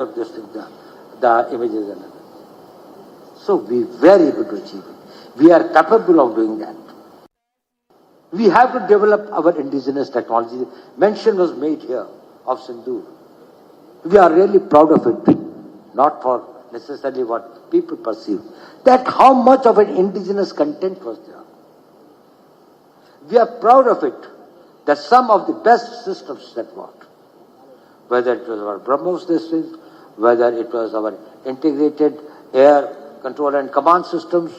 of this thing, the images and everything. So we were able to achieve it. We are capable of doing that. We have to develop our indigenous technology. Mention was made here of Sindoor. We are really proud of it, not for necessarily what people perceive. That how much of an indigenous content was there. We are proud of it, that some of the best systems that worked, whether it was our BrahMos systems, whether it was our integrated air control and command systems,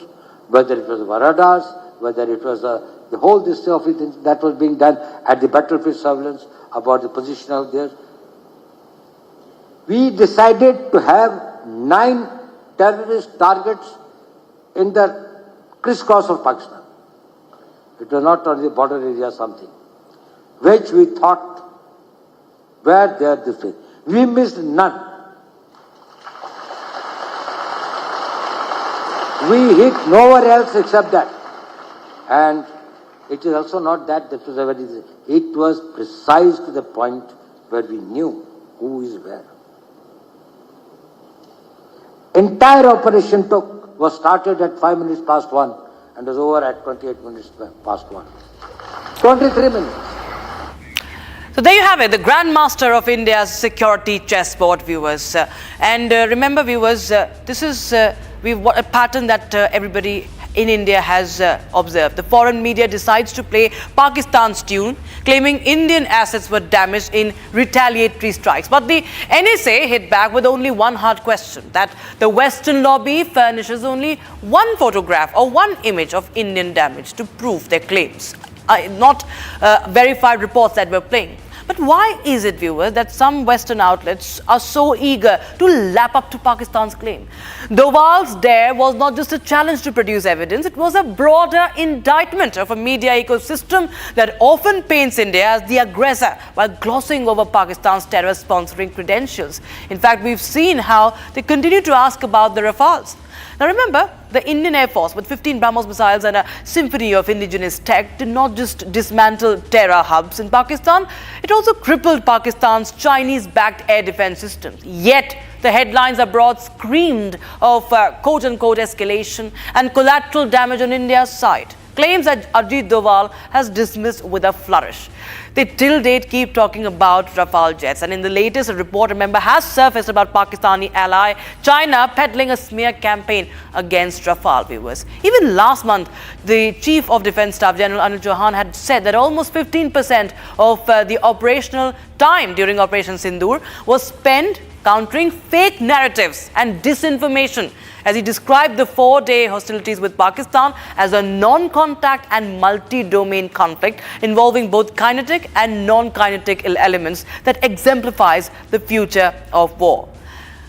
whether it was our radars, whether it was the whole this of it that was being done at the battlefield surveillance about the position out there. We decided to have 9 terrorist targets in the crisscross of Pakistan. It was not on the border area something, which we thought were there this way. We missed none. We hit nowhere else except that. And it is also not that this was a very, it was precise to the point where we knew who is where. Entire operation was started at 5 minutes past 1 and was over at 28 minutes past 1. 23 minutes. So there you have it, the Grandmaster of India's security chessboard, viewers. Remember, viewers, this is a pattern that everybody in India has observed. The foreign media decides to play Pakistan's tune, claiming Indian assets were damaged in retaliatory strikes. But the NSA hit back with only one hard question, that the Western lobby furnishes only one photograph or one image of Indian damage to prove their claims, not verified reports that were playing. But why is it, viewers, that some Western outlets are so eager to lap up to Pakistan's claim? Doval's dare was not just a challenge to produce evidence, it was a broader indictment of a media ecosystem that often paints India as the aggressor while glossing over Pakistan's terror-sponsoring credentials. In fact, we've seen how they continue to ask about the Rafales. Now remember, the Indian Air Force with 15 BrahMos missiles and a symphony of indigenous tech did not just dismantle terror hubs in Pakistan, it also crippled Pakistan's Chinese-backed air defense systems. Yet, the headlines abroad screamed of quote-unquote escalation and collateral damage on India's side. Claims that Ajit Doval has dismissed with a flourish. They till date keep talking about Rafale jets, and in the latest, a report, remember, has surfaced about Pakistani ally China peddling a smear campaign against Rafale, viewers. Even last month, the Chief of Defence Staff General Anil Chauhan had said that almost 15% of the operational time during Operation Sindoor was spent countering fake narratives and disinformation, as he described the 4-day hostilities with Pakistan as a non-contact and multi-domain conflict involving both kinetic and non-kinetic elements that exemplifies the future of war.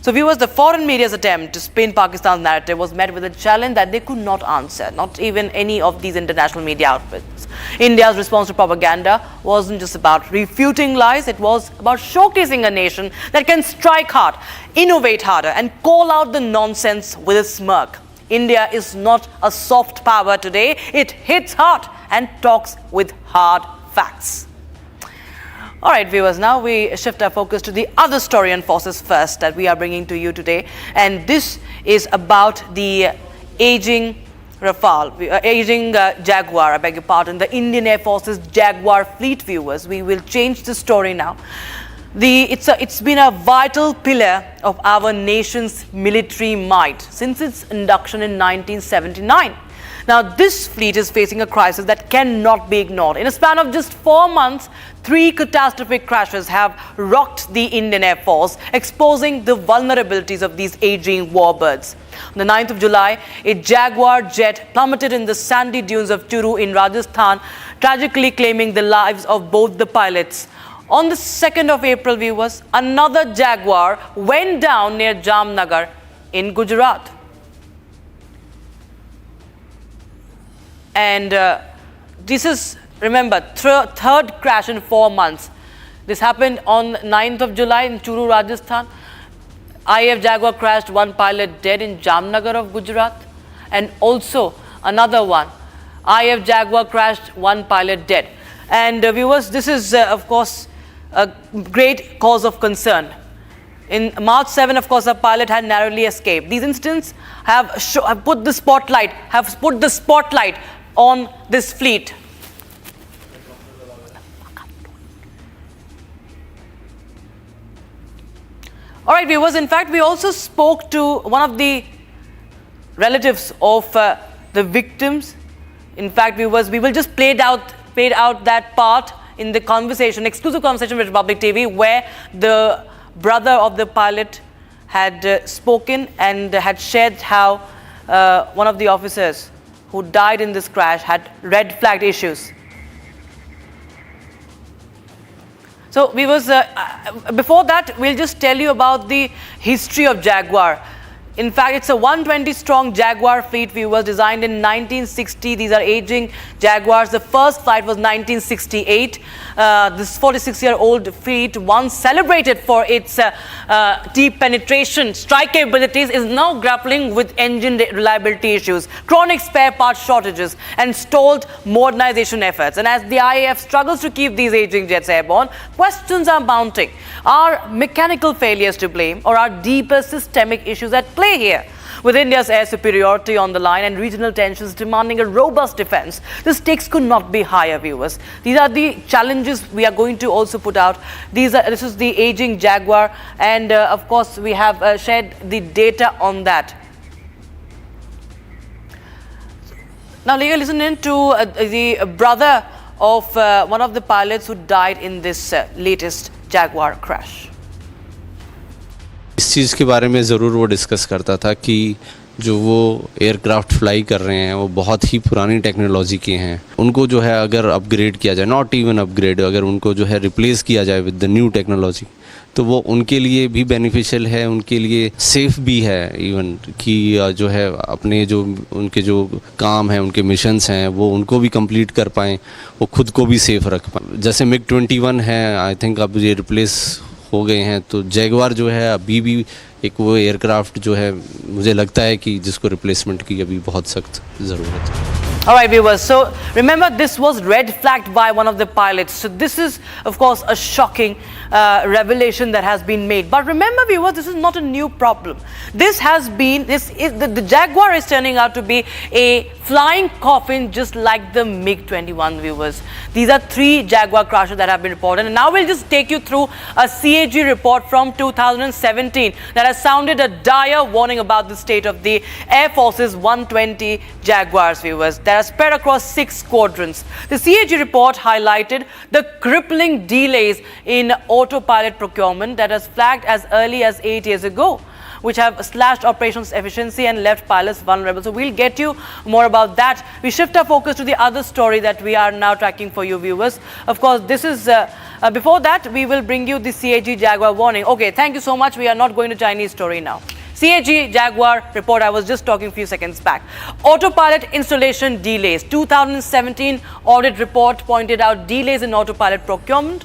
So viewers, the foreign media's attempt to spin Pakistan's narrative was met with a challenge that they could not answer, not even any of these international media outlets. India's response to propaganda wasn't just about refuting lies, it was about showcasing a nation that can strike hard, innovate harder, and call out the nonsense with a smirk. India is not a soft power today, it hits hard and talks with hard facts. All right, viewers, now we shift our focus to the other story on Forces First that we are bringing to you today. And this is about the aging Jaguar, I beg your pardon, the Indian Air Force's Jaguar fleet, viewers. We will change the story now. It's been a vital pillar of our nation's military might since its induction in 1979. Now, this fleet is facing a crisis that cannot be ignored. In a span of just 4 months, 3 catastrophic crashes have rocked the Indian Air Force, exposing the vulnerabilities of these aging warbirds. On the 9th of July, a Jaguar jet plummeted in the sandy dunes of Churu in Rajasthan, tragically claiming the lives of both the pilots. On the 2nd of April, viewers, another Jaguar went down near Jamnagar in Gujarat. And this is, remember, third crash in 4 months. This happened on 9th of July in Churu, Rajasthan. IAF Jaguar crashed, 1 pilot dead in Jamnagar of Gujarat. And also another one, IAF Jaguar crashed, 1 pilot dead. And viewers, this is of course a great cause of concern. In March 7, of course, the pilot had narrowly escaped. These incidents have put the spotlight on this fleet. All right, viewers, in fact, we also spoke to one of the relatives of the victims. In fact, viewers, we will just played out that part in the conversation, exclusive conversation with Republic TV, where the brother of the pilot had spoken and had shared how one of the officers who died in this crash had red flagged issues. So viewers, before that, we'll just tell you about the history of Jaguar. In fact, it's a 120-strong Jaguar fleet, viewers, designed in 1960. These are aging Jaguars. The first flight was 1968. This 46-year-old fleet, once celebrated for its deep penetration strike capabilities, is now grappling with engine reliability issues, chronic spare part shortages, and stalled modernization efforts. And as the IAF struggles to keep these aging jets airborne, questions are mounting. Are mechanical failures to blame, or are deeper systemic issues at play here? With India's air superiority on the line and regional tensions demanding a robust defense, the stakes could not be higher, viewers. These are the challenges we are going to also put out. This is the aging Jaguar, and of course we have shared the data on that. Now listen in to the brother of one of the pilots who died in this latest Jaguar crash. इस चीज़ के बारे में ज़रूर वो discuss करता था कि जो वो एयरक्राफ्ट फ्लाई कर रहे हैं वो बहुत ही पुरानी टेक्नोलॉजी के हैं. उनको जो है अगर अपग्रेड किया जाए, नॉट इवन अपग्रेड, अगर उनको जो है रिप्लेस किया जाए विद द न्यू टेक्नोलॉजी, तो वो उनके लिए भी बेनिफिशियल है, उनके लिए सेफ़ भी है. इवन कि जो है अपने जो उनके जो काम हैं, उनके मिशंस हैं, वो उनको भी कंप्लीट कर पाएँ, वो खुद को भी सेफ़ रख पाएँ. जैसे MiG-21 है, आई थिंक अब ये रिप्लेस हो गए हैं, तो जैगवार जो है अभी भी एक वो एयरक्राफ्ट जो है मुझे लगता है कि जिसको रिप्लेसमेंट की अभी बहुत सख्त ज़रूरत है. All right, viewers. So remember, this was red flagged by one of the pilots. So this is, of course, a shocking revelation that has been made. But remember, viewers, this is not a new problem. The Jaguar is turning out to be a flying coffin, just like the MiG-21, viewers. These are 3 Jaguar crashes that have been reported. And now we'll just take you through a CAG report from 2017 that has sounded a dire warning about the state of the Air Force's 120 Jaguars, viewers, that are spread across 6 squadrons. The CAG report highlighted the crippling delays in autopilot procurement that was flagged as early as 8 years ago, which have slashed operations efficiency and left pilots vulnerable. So we'll get you more about that. We shift our focus to the other story that we are now tracking for you, viewers. Of course, this is before that, we will bring you the CAG Jaguar warning. Okay, thank you so much. We are not going to Chinese story now. CAG Jaguar report I was just talking a few seconds back. Autopilot installation delays. 2017 audit report pointed out delays in autopilot procurement,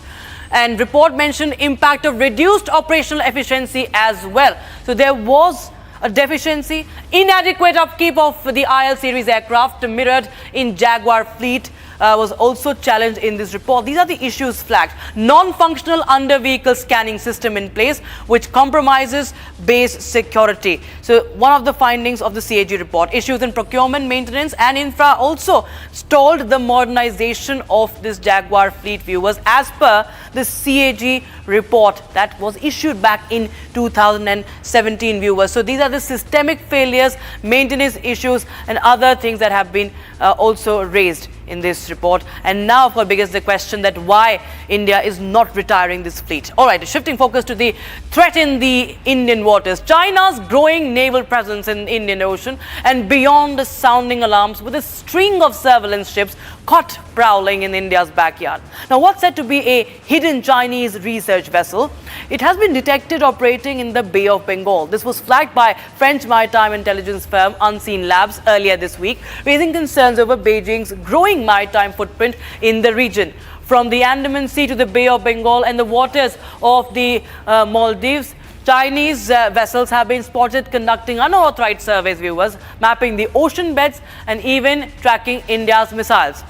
and report mentioned impact of reduced operational efficiency as well. So there was a deficiency, inadequate upkeep of the IL series aircraft mirrored in Jaguar fleet was also challenged in this report. These are the issues flagged. Non-functional under-vehicle scanning system in place, which compromises base security. So one of the findings of the CAG report, issues in procurement, maintenance and infra also stalled the modernization of this Jaguar fleet, viewers, as per the CAG report that was issued back in 2017, viewers. So these are the systemic failures, maintenance issues and other things that have been also raised in this report. And now, of course, begins the question that why India is not retiring this fleet. All right, shifting focus to the threat in the Indian waters. China's growing naval presence in the Indian Ocean and beyond, sounding alarms with a string of surveillance ships caught prowling in India's backyard. Now, what's said to be a hidden Chinese research vessel, it has been detected operating in the Bay of Bengal. This was flagged by French maritime intelligence firm Unseen Labs earlier this week, raising concerns over Beijing's growing maritime footprint in the region. From the Andaman Sea to the Bay of Bengal and the waters of the Maldives, Chinese vessels have been spotted conducting unauthorized surveys, viewers, mapping the ocean beds and even tracking India's missiles.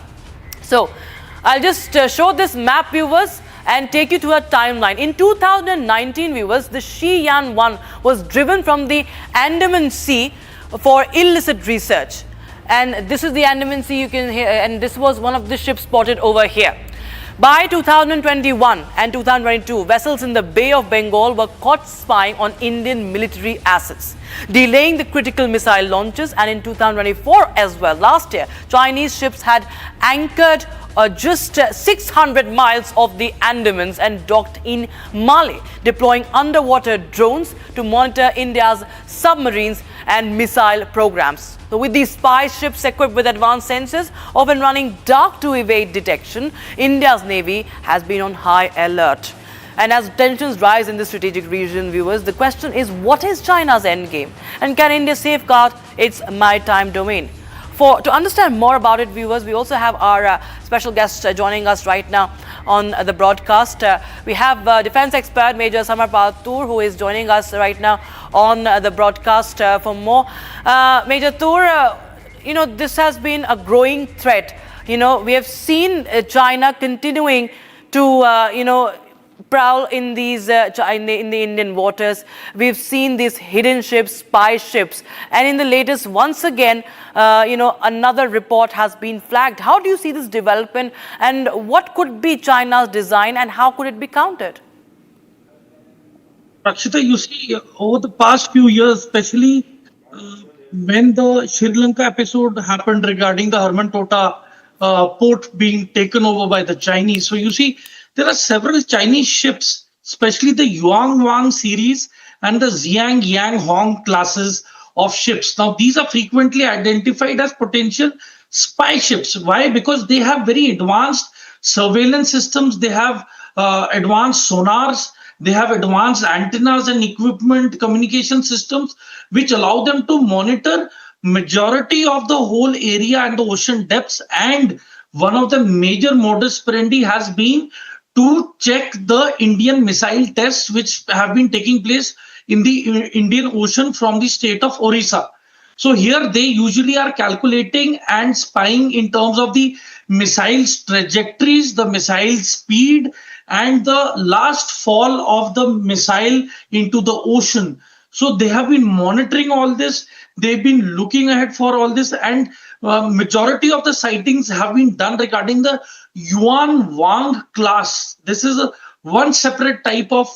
So I'll just show this map, viewers, and take you to a timeline. In 2019, viewers, the Xi'an 1 was driven from the Andaman Sea for illicit research. And this is the Andaman Sea, you can hear, and this was one of the ships spotted over here. By 2021 and 2022, vessels in the Bay of Bengal were caught spying on Indian military assets, delaying the critical missile launches. And in 2024 as well, last year, Chinese ships had anchored just 600 miles off the Andamans and docked in Mali, deploying underwater drones to monitor India's submarines and missile programs. So with these spy ships equipped with advanced sensors, often running dark to evade detection, India's Navy has been on high alert. And as tensions rise in the strategic region, viewers, the question is, what is China's endgame? And can India safeguard its maritime domain? To understand more about it, viewers, we also have our special guest joining us right now on the broadcast. We have defense expert Major Samar Patur, who is joining us right now on the broadcast for more. Major Tur, this has been a growing threat. We have seen China continuing to, prowl in these in the Indian waters. We've seen these hidden ships, spy ships, and in the latest, once again, another report has been flagged. How do you see this development, and what could be China's design, and how could it be countered? Rakshita, you see, over the past few years, especially when the Sri Lanka episode happened regarding the Herman-Tota port being taken over by the Chinese. So you see, there are several Chinese ships, especially the Yuan Wang series and the Xiang Yang Hong classes of ships. Now, these are frequently identified as potential spy ships. Why? Because they have very advanced surveillance systems. They have advanced sonars. They have advanced antennas and equipment, communication systems, which allow them to monitor majority of the whole area and the ocean depths. And one of the major modus operandi has been to check the Indian missile tests which have been taking place in the Indian Ocean from the state of Orissa. So here they usually are calculating and spying in terms of the missiles trajectories, the missile speed, and the last fall of the missile into the ocean. So they have been monitoring all this. They've been looking ahead for all this, and majority of the sightings have been done regarding the Yuan Wang class. This is one separate type of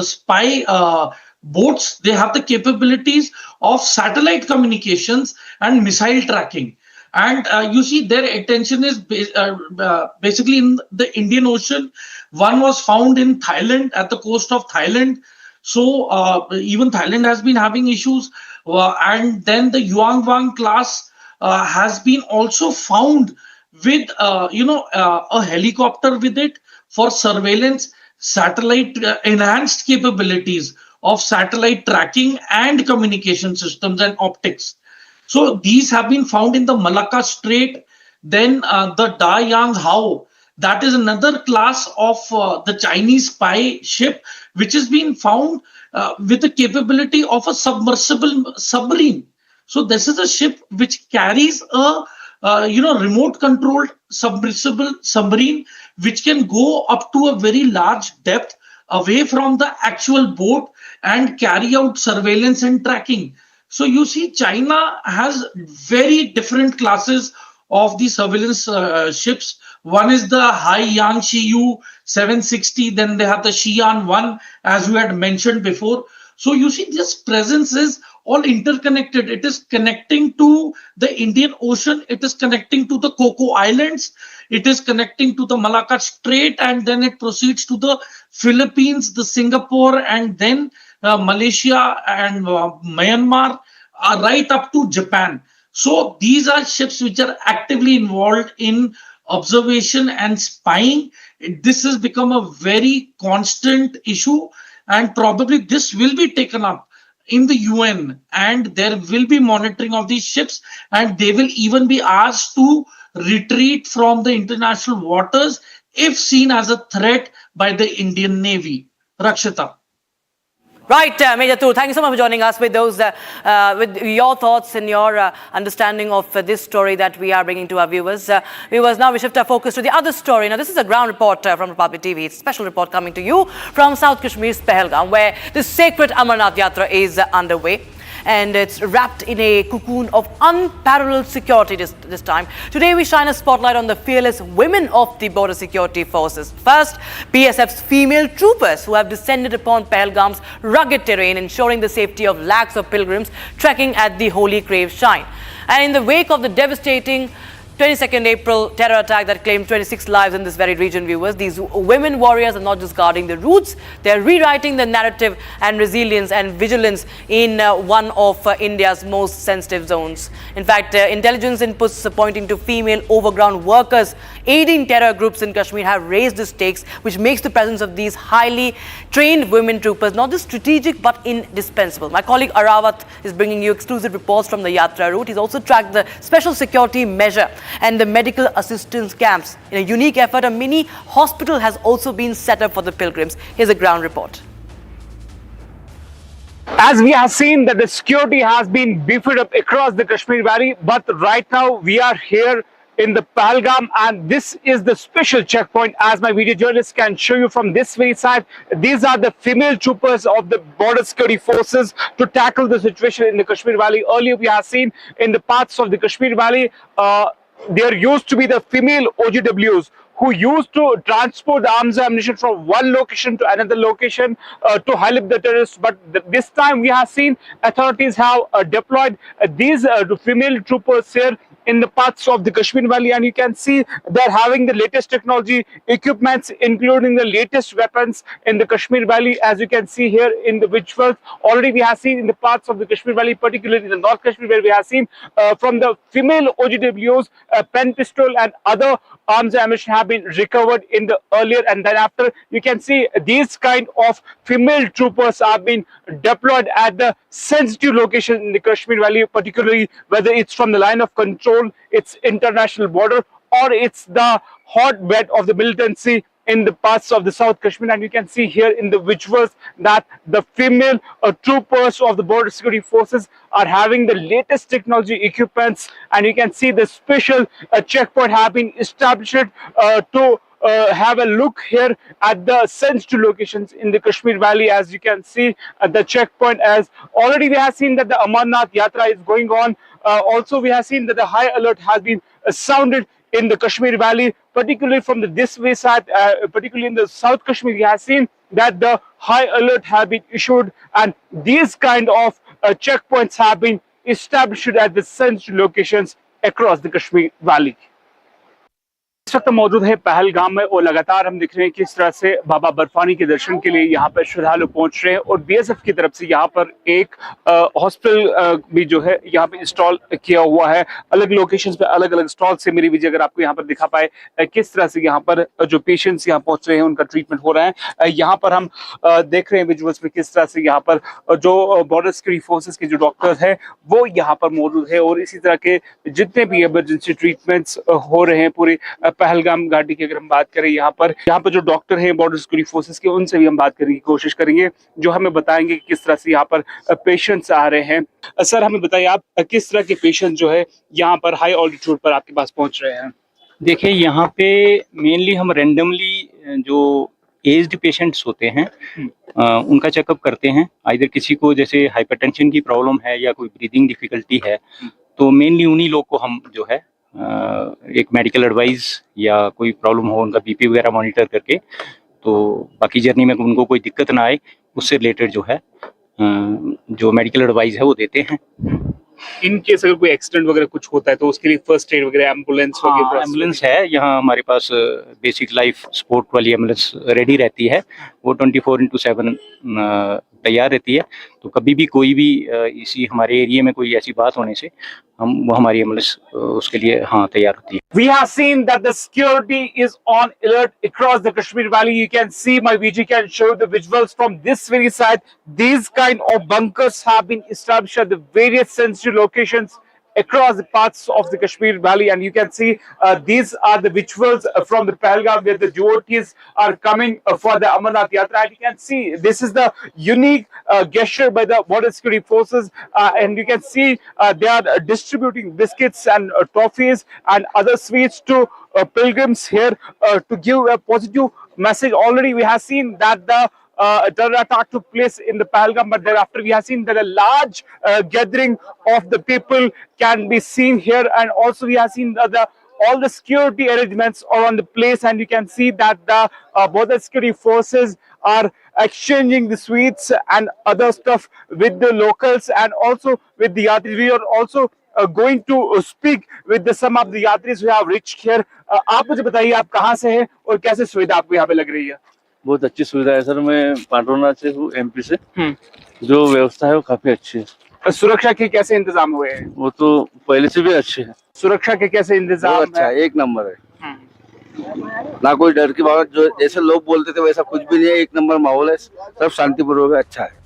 spy boats. They have the capabilities of satellite communications and missile tracking. And you see, their attention is basically in the Indian Ocean. One was found in Thailand, at the coast of Thailand. So even Thailand has been having issues. And then the Yuan Wang class has been also found with, a helicopter with it for surveillance, satellite enhanced capabilities of satellite tracking and communication systems and optics. So these have been found in the Malacca Strait. Then the Da Yang Hao, that is another class of the Chinese spy ship, which has been found with the capability of a submersible submarine. So this is a ship which carries a remote controlled submersible submarine, which can go up to a very large depth away from the actual boat and carry out surveillance and tracking. So you see, China has very different classes of the surveillance ships. One is the Haiyang Shiyu 760, then they have the Xi'an 1, as you had mentioned before. So you see, this presence is all interconnected. It is connecting to the Indian Ocean. It is connecting to the Coco Islands. It is connecting to the Malacca Strait, and then it proceeds to the Philippines, the Singapore, and then Malaysia and Myanmar, right up to Japan. So these are ships which are actively involved in observation and spying. This has become a very constant issue, and probably this will be taken up in the UN, and there will be monitoring of these ships, and they will even be asked to retreat from the international waters if seen as a threat by the Indian Navy. Rakshita. Right, Major Tool, thank you so much for joining us with those, with your thoughts and your understanding of this story that we are bringing to our viewers. Viewers, now we shift our focus to the other story. Now, this is a ground report from Republic TV. It's a special report coming to you from South Kashmir's Pahalgam, where the sacred Amarnath Yatra is underway. And it's wrapped in a cocoon of unparalleled security this time. Today, we shine a spotlight on the fearless women of the border security forces. First, BSF's female troopers who have descended upon Pahalgam's rugged terrain, ensuring the safety of lakhs of pilgrims trekking at the holy grave shrine. And in the wake of the devastating 22nd April terror attack that claimed 26 lives in this very region, viewers, these women warriors are not just guarding the routes, they're rewriting the narrative and resilience and vigilance in one of India's most sensitive zones. In fact, intelligence inputs pointing to female overground workers aiding terror groups in Kashmir have raised the stakes, which makes the presence of these highly trained women troopers not just strategic but indispensable. My colleague Arnab is bringing you exclusive reports from the Yatra route. He's also tracked the special security measure and the medical assistance camps. In a unique effort, a mini hospital has also been set up for the pilgrims. Here's a ground report. As we have seen that the security has been beefed up across the Kashmir Valley, but right now we are here in the Pahalgam, and this is the special checkpoint, as my video journalist can show you from this very side. These are the female troopers of the border security forces to tackle the situation in the Kashmir Valley. Earlier we have seen in the parts of the Kashmir Valley, there used to be the female OGWs who used to transport the arms and ammunition from one location to another location to help the terrorists. But this time we have seen authorities have deployed these female troopers here in the parts of the Kashmir Valley, and you can see they're having the latest technology equipments, including the latest weapons in the Kashmir Valley. As you can see here in the visuals, already we have seen in the parts of the Kashmir Valley, particularly in the North Kashmir, where we have seen from the female OGWs, pen pistol and other arms and ammunition have been recovered in the earlier, and then after you can see these kind of female troopers have been deployed at the sensitive location in the Kashmir Valley, particularly whether it's from the line of control, it's international border, or it's the hotbed of the militancy in the parts of the South Kashmir. And you can see here in the visuals that the female troopers of the border security forces are having the latest technology equipments, and you can see the special checkpoint have been established to have a look here at the sensitive locations in the Kashmir Valley. As you can see at the checkpoint, as already we have seen that the Amarnath Yatra is going on. Also we have seen that the high alert has been sounded in the Kashmir Valley, particularly from the this way side, particularly in the South Kashmir. We have seen that the high alert have been issued, and these kind of checkpoints have been established at the sensitive locations across the Kashmir Valley. इस वक्त मौजूद है पहलगाम में और लगातार हम देख रहे हैं कि किस तरह से बाबा बर्फानी के दर्शन के लिए यहाँ पर श्रद्धालु पहुंच रहे हैं, और बीएसएफ की तरफ से यहाँ पर एक हॉस्पिटल भी जो है यहाँ पे इंस्टॉल किया हुआ है। अलग लोकेशंस पे अलग अलग स्टॉल से मेरी विजय अगर आपको यहाँ पर दिखा पाए किस तरह से यहाँ पर जो पेशेंट्स यहाँ पहुंच रहे हैं उनका ट्रीटमेंट हो रहा है। यहाँ पर हम देख रहे हैं विजुअल्स में किस तरह से यहाँ पर जो बॉर्डर सिक्योरिटी फोर्सेस के जो डॉक्टर्स हैं वो यहाँ पर मौजूद है, और इसी तरह के जितने भी इमरजेंसी ट्रीटमेंट्स हो रहे हैं पूरे पहलगाम घाटी की अगर हम बात करें, यहाँ पर जो डॉक्टर हैं बॉर्डर सिक्योरिटी फोर्सेस के, उनसे भी हम बात करने की कोशिश करेंगे, जो हमें बताएंगे कि किस तरह से यहाँ पर पेशेंट्स आ रहे हैं। सर, हमें बताइए आप किस तरह के पेशेंट जो है यहाँ पर हाई ऑल्टीट्यूड पर आपके पास पहुंच रहे हैं? देखिए, यहाँ पे मेनली हम रेंडमली जो एज्ड पेशेंट्स होते हैं उनका चेकअप करते हैं। आइदर किसी को जैसे हाइपरटेंशन की प्रॉब्लम है या कोई ब्रीदिंग डिफिकल्टी है, तो मेनली उन्हीं लोग को हम जो है एक मेडिकल एडवाइस या कोई प्रॉब्लम हो उनका बीपी वगैरह मॉनिटर करके, तो बाकी जर्नी में उनको कोई दिक्कत ना आए उससे रिलेटेड जो है जो मेडिकल एडवाइस है वो देते हैं। इन केस अगर कोई एक्सीडेंट वगैरह कुछ होता है तो उसके लिए फर्स्ट एड वगैरह एम्बुलेंस वगैरह? एम्बुलेंस है यहाँ हमारे पास, बेसिक लाइफ सपोर्ट वाली एम्बुलेंस रेडी रहती है, वो 24/7 तैयार रहती है। तो कभी भी कोई भी इसी हमारे एरिया में कोई ऐसी बात होने से वो हमारी एम्बुलेंस उसके लिए तैयार होती है। We have seen that the security is on alert across the Kashmir Valley. You can see, my VG can show the visuals from this very side. These kind of bunkers have been established at the various sensitive locations across the parts of the Kashmir Valley. And you can see these are the visuals from the Pahalgam where the devotees are coming for the Amarnath Yatra. And you can see this is the unique gesture by the border security forces. And you can see they are distributing biscuits and toffees and other sweets to pilgrims here to give a positive message. Already we have seen that the terror attack took place in the Pahalgam, but thereafter we have seen that a large gathering of the people can be seen here, and also we have seen that all the security arrangements are on the place, and you can see that the border security forces are exchanging the sweets and other stuff with the locals and also with the yatris. We are also going to speak with some of the yatris who have reached here. आप मुझे बताइए आप कहाँ से हैं और कैसे सुविधा आपको यहाँ पे लग रही है? बहुत अच्छी सुविधा है सर। मैं पांडुरना से हूँ, एमपी से। जो व्यवस्था है वो काफी अच्छी है। सुरक्षा के कैसे इंतजाम हुए हैं? वो तो पहले से भी अच्छे हैं। सुरक्षा के कैसे इंतजाम? अच्छा है, एक नंबर है। ना कोई डर की बात, जो जैसे लोग बोलते थे वैसा कुछ भी नहीं है। एक नंबर माहौल है, सब शांतिपूर्वक है, अच्छा है।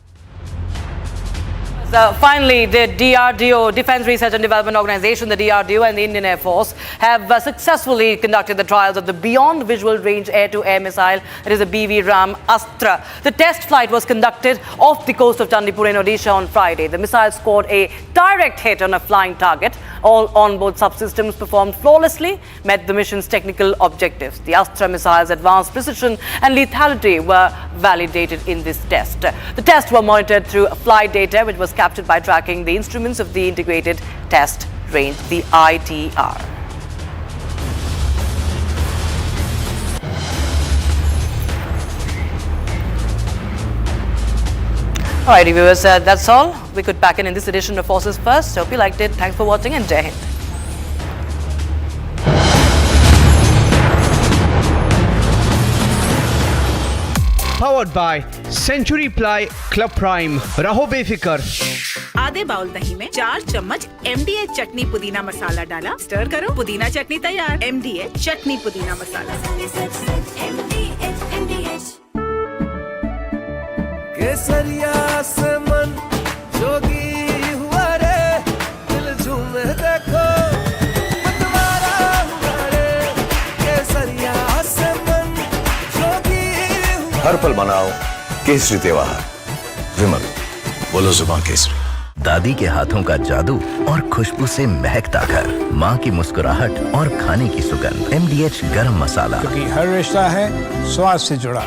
Finally, the DRDO, Defence Research and Development Organisation, the DRDO and the Indian Air Force have successfully conducted the trials of the Beyond Visual Range Air-to-Air missile. It is a BV Ram Astra. The test flight was conducted off the coast of Chandipur in Odisha on Friday. The missile scored a direct hit on a flying target. All onboard subsystems performed flawlessly, met the mission's technical objectives. The Astra missile's advanced precision and lethality were validated in this test. The tests were monitored through flight data, which was captured by tracking the instruments of the Integrated Test Range, the ITR. Alrighty viewers, that's all we could pack in this edition of Forces First. Hope you liked it. Thanks for watching and Jai Hind. Powered by Century Ply Club Prime. रहो बेफिकर। आधे bowl दही में 4 चम्मच MDH चटनी पुदीना मसाला डाला, stir करो, पुदीना चटनी तैयार। MDH चटनी पुदीना मसाला। केसरिया से मन जोगी हुआ रे, दिल झूमे देखो मतवारा हुआ रे। केसरिया से मन जोगी हुआ। हर पल मनाओ केसरी त्योहार। विमल, बोलो जुबान केसरी। दादी के हाथों का जादू और खुशबू से महकता घर, माँ की मुस्कुराहट और खाने की सुगंध। MDH गरम मसाला, क्योंकि हर रिश्ता है स्वाद से जुड़ा।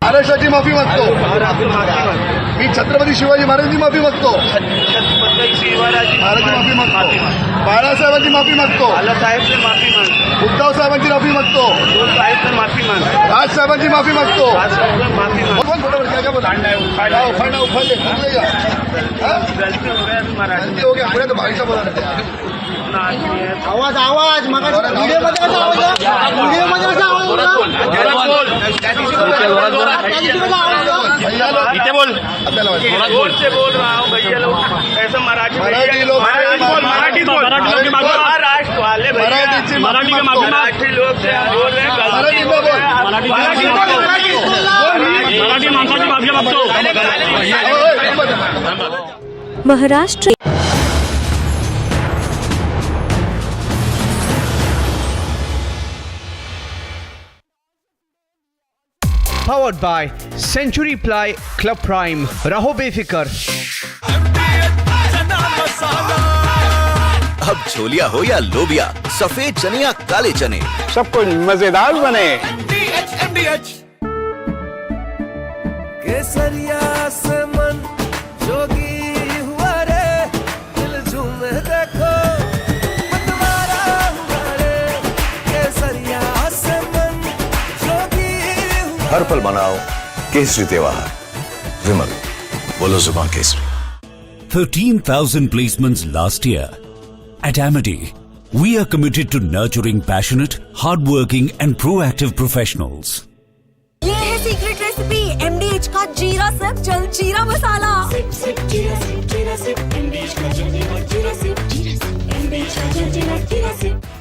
महाराष्ट्राची माफी मागतो, मी छत्रपती शिवाजी महाराजांची माफी मागतो, महाराजांची माफी मागतो, बाळासाहेबांची माफी मागतो, उद्धव साहेबांची माफी मागतो, राज साहेबांची माफी मागतो। गलती हो गया, अपने तो भाई साहब बोला आवाज आवाज वीडियो मध्ये इथे बोल, जोर से बोल रहा हूँ भैया लोग, ऐसा मराठी लोग, मराठी महाराष्ट्र वाले मराठी लोग से बोल रहे हैं। Maharashtra Powered by Century Ply Club Prime. रहो बेफिकर। अब छोलिया हो या लोबिया, सफेद चने या काले चने, सब कुछ मजेदार बने। केसरिया से मन जोगी हुआ रे, दिल झूमे देखो मतवारा हुआ रे। केसरिया से मन जोगी हुआ। हर पल मनाओ केसरी त्योहार। विमल, बोलो जुबान Kesari. 13,000 placements last year. At Amity, we are committed to nurturing passionate, hardworking and proactive professionals. ये है सीक्रेट रेसिपी MDH एमडीएच का जीरा सिप जलजीरा मसाला। सिप सिप जीरा सिप एमडीएच का जलजीरा जीरा सिप एमडीएच का जलजीरा जीरा सिप।